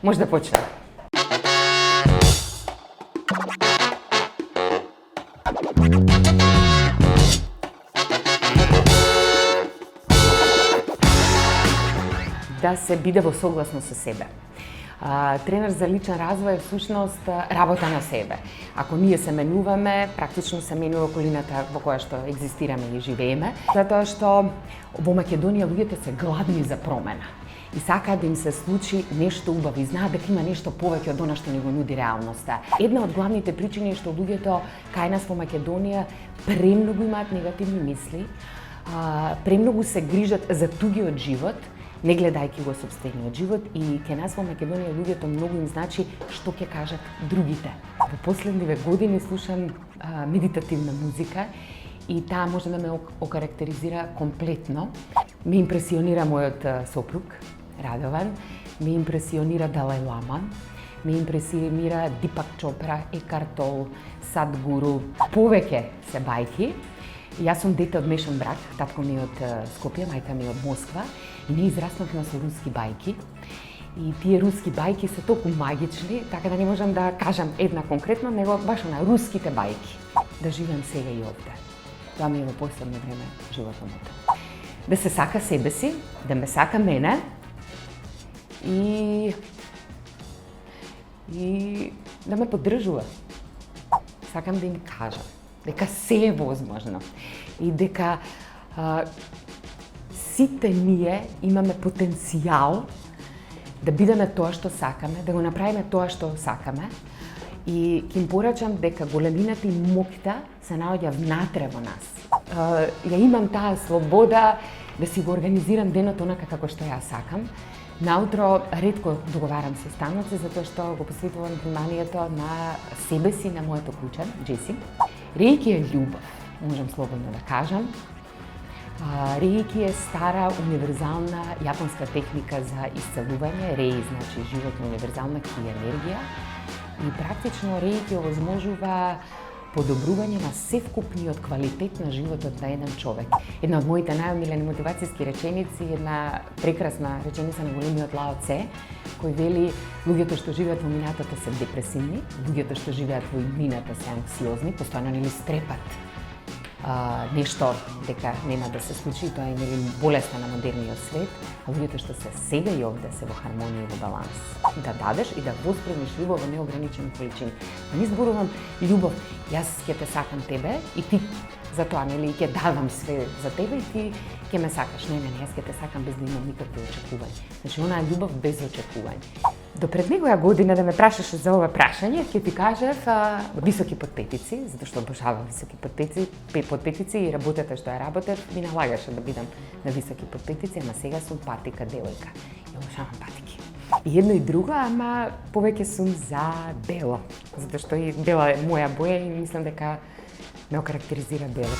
Може да почнем. Да се биде во согласно со себе. Тренер за личен развој е всушност работа на себе. Ако ние се менуваме, практично се менува околината во која што екзистираме и живееме, затоа што во Македонија луѓето се гладни за промена и сакаат да им се случи нешто убаво и знаат дека има нешто повеќе од она што ни го нуди реалноста. Една од главните причини е што луѓето кај нас во Македонија премногу имаат негативни мисли, премногу се грижат за тугиот живот, не гледајќи го сопствениот живот, и ке нас во Македонија луѓето многу им значи што ќе кажат другите. Во последниве години слушам медитативна музика и таа може да ме окарактеризира комплетно. Ме импресионира мојот сопруг, Радован, ме импресионира Далај Лама, ме импресионира Дипак Чопра, Екарт Тол, Садгуру. Повеќе се бајки. Јас сум дете од мешан брак, татко ми од Скопје, мајка ми од Москва, и ние израснавме со руски бајки. И тие руски бајки се толку магични, така да не можам да кажам една конкретно, него баш на руските бајки. Да живеам сега и овде. Тоа ми е во последно време животно мото. Да се сака себе си, да ме сака мене и да ме поддржува. Сакам да им кажам дека се е возможно и дека сите ние имаме потенцијал да бидеме тоа што сакаме, да го направиме тоа што сакаме, и ќе им порачам дека големината и моќта се наоѓа внатре во нас. Ја имам таа слобода да си го организирам денот онака како што ја сакам. Наутро ретко договарам состаноци затоа што го посветувам вниманието на себе си, на моето куче, Джеси. Реики е љубов, можам слободно да кажам. Реики е стара универзална јапонска техника за исцелување. Реи значи животна универзална ки енергија. И практично реики овозможува подобрување на севкупниот квалитет на животот на еден човек. Една од моите најомилени мотивацијски реченици е една прекрасна реченица на големиот Лао Це, кој вели: луѓето што живеат во минатото се депресивни, луѓето што живеат во иднината се анксиозни, постојано нели стрепат нешто дека нема да се случи, тоа е нели болеста на модерниот свет, а луѓето што се сега и овде се во хармонија и во баланс. Да дадеш и да воспремиш љубов во неограничени количини. Не зборувам љубов, јас ќе те сакам тебе и ти затоа нели ќе давам све за тебе и ти ќе ме сакаш. Не, јас ќе те сакам без да имам никакви очекувања. Значи онаа љубов без очекувања. До пред некоја година да ме прашаше за ова прашање, ќе ти кажев високи подпетици, затоа што обожавам високи подпетици и работата што ја работев ми налагаше да бидам на високи подпетици, ама сега сум патика девојка. Ја обожавам патики. И едно и друго, ама повеќе сум за бело, затоа што и бела е моја боја и мислам дека ме окарактеризира бело.